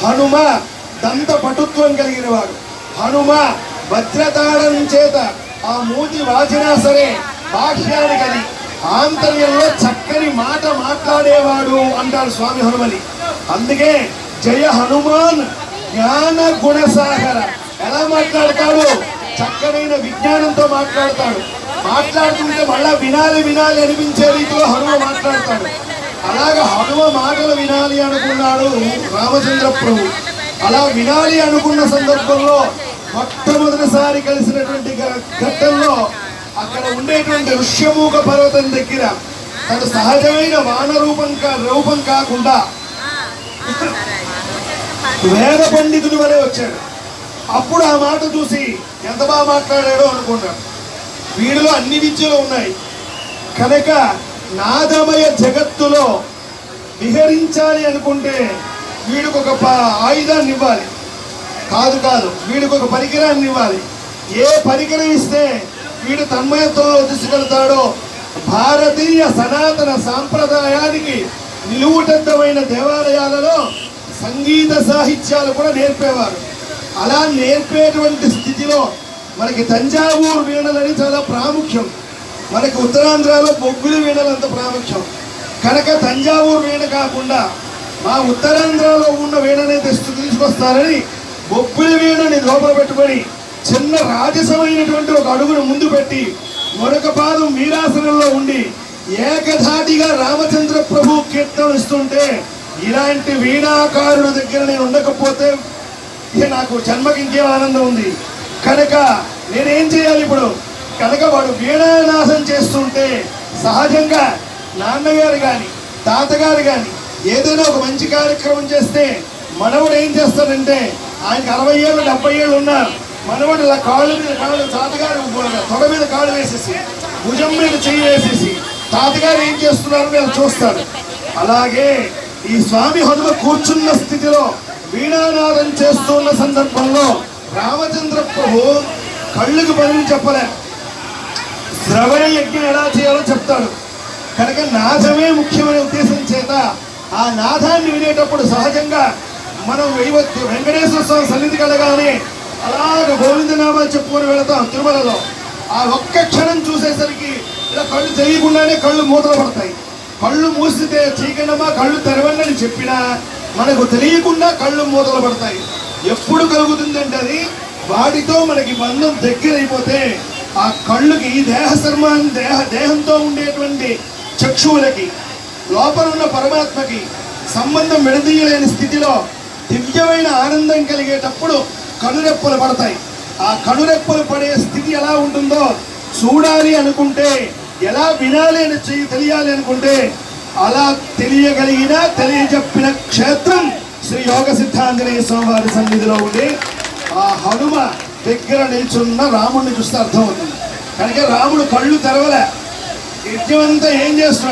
హనుమ దంత పటుత్వం కలిగిన వాడు. హనుమ వజ్రతాళం చేత ఆ మూతి వాచినా సరే భాష్యానికి అది ఆంతర్యంలో చక్కని మాట మాట్లాడేవాడు అంటాడు స్వామి హనుమని. అందుకే జయ హనుమాన్ జ్ఞాన గుణసాగర. ఎలా మాట్లాడతాడు? చక్కనైన విజ్ఞానంతో మాట్లాడతాడు. మాట్లాడుతుంటే మళ్ళా వినాలి వినాలి అనిపించే రీతిలో హనుమ మాట్లాడతాడు. అలాగా హనుమ మాటలు వినాలి అనుకున్నాడు రామచంద్ర ప్రభు. అలా వినాలి అనుకున్న సందర్భంలో మొట్టమొదటిసారి కలిసినటువంటి ఘట్టంలో అక్కడ ఉండేటువంటి ఋష్యమూక పర్వతం దగ్గర తన సహజమైన వాన రూపం కాకుండా వేద పండితుడి వలె వచ్చాడు. అప్పుడు ఆ మాట చూసి ఎంత బాగా మాట్లాడాడో అనుకున్నాడు. వీడిలో అన్ని విద్యలు ఉన్నాయి కనుక నాదమయ జగత్తులో విహరించాలి అనుకుంటే వీడికి ఒక ఆయుధాన్ని ఇవ్వాలి. కాదు వీడికి ఒక పరికరాన్ని ఇవ్వాలి. ఏ పరికరం ఇస్తే వీడు తన్మయత్వంలో తీసుకెళ్తాడో భారతీయ సనాతన సాంప్రదాయానికి నిలువుటద్దమైన దేవాలయాలలో సంగీత సాహిత్యాలు కూడా నేర్పేవారు. అలా నేర్పేటువంటి స్థితిలో మనకి తంజావూరు వీణలని చాలా ప్రాముఖ్యం. మనకి ఉత్తరాంధ్రలో బొగ్గుల వీణలు అంత ప్రాముఖ్యం కనుక తంజావూరు వీణ కాకుండా మా ఉత్తరాంధ్రలో ఉన్న వీణనే తీసుకొస్తారని బొగ్గుల వీణని లోపల పెట్టుకొని చిన్న రాజసమైనటువంటి ఒక అడుగును ముందు పెట్టి మరొక పాదం వీరాసనంలో ఉండి ఏకధాటిగా రామచంద్ర ప్రభు కీర్తన ఇస్తుంటే ఇలాంటి వీణాకారుడు దగ్గర నేను ఉండకపోతే నాకు జన్మకి ఇంకేం ఆనందం ఉంది. కనుక నేనేం చేయాలి ఇప్పుడు? కనుక వాడు వీణానాశం చేస్తుంటే సహజంగా నాన్నగారు కానీ తాతగారు కానీ ఏదైనా ఒక మంచి కార్యక్రమం చేస్తే మనవడు ఏం చేస్తాడంటే ఆయనకి 60 ఏళ్ళు 70 ఏళ్ళు ఉన్నారు. మనవడు ఇలా కాళ్ళు మీద కాళ్ళు తాతగారు తొడ మీద కాళ్ళు వేసేసి భుజం మీద చెయ్యి వేసేసి తాతగారు ఏం చేస్తున్నారు నేను చూస్తాడు. అలాగే ఈ స్వామి హనుమ కూర్చున్న స్థితిలో వీణానాదం చేస్తున్న సందర్భంలో రామచంద్ర ప్రభు కళ్ళుకు పనులు చెప్పలే, శ్రవణ యజ్ఞం ఎలా చేయాలో చెప్తాడు. కనుక నాదమే ముఖ్యమైన ఉద్దేశం చేత ఆ నాదాన్ని వినేటప్పుడు సహజంగా మనం వెంకటేశ్వర స్వామి సన్నిధి కలగానే అలాగ గోవిందనామాలు చెప్పుకొని వెళతాం తిరుమలలో. ఆ ఒక్క క్షణం చూసేసరికి ఇలా కళ్ళు తెలియకుండానే కళ్ళు మూతలు పడతాయి. కళ్ళు మూసితే చీకడమా కళ్ళు తెరవండి చెప్పినా మనకు తెలియకుండా కళ్ళు మూతలు పడతాయి. ఎప్పుడు కలుగుతుందంటే అది వాటితో మనకి బంధం దగ్గరైపోతే ఆ కళ్ళుకి దేహంతో ఉండేటువంటి చక్షువులకి లోపల ఉన్న పరమాత్మకి సంబంధం విడదీయలేని స్థితిలో దివ్యమైన ఆనందం కలిగేటప్పుడు కనురెప్పలు పడతాయి. ఆ కనురెప్పలు పడే స్థితి ఎలా ఉంటుందో చూడాలి అనుకుంటే, ఎలా వినాలి అని తెలియాలి అనుకుంటే అలా తెలియజెప్పిన క్షేత్రం శ్రీ యోగ సిద్ధాంజనేయ స్వామివారి సన్నిధిలో ఉండి ఆ హనుమ దగ్గర నిల్చున్న రాముడిని చూస్తే అర్థమవుతుంది. కనుక రాముడు కళ్ళు తెరవలే, యజ్ఞమంతా ఏం చేస్తున్నాడు?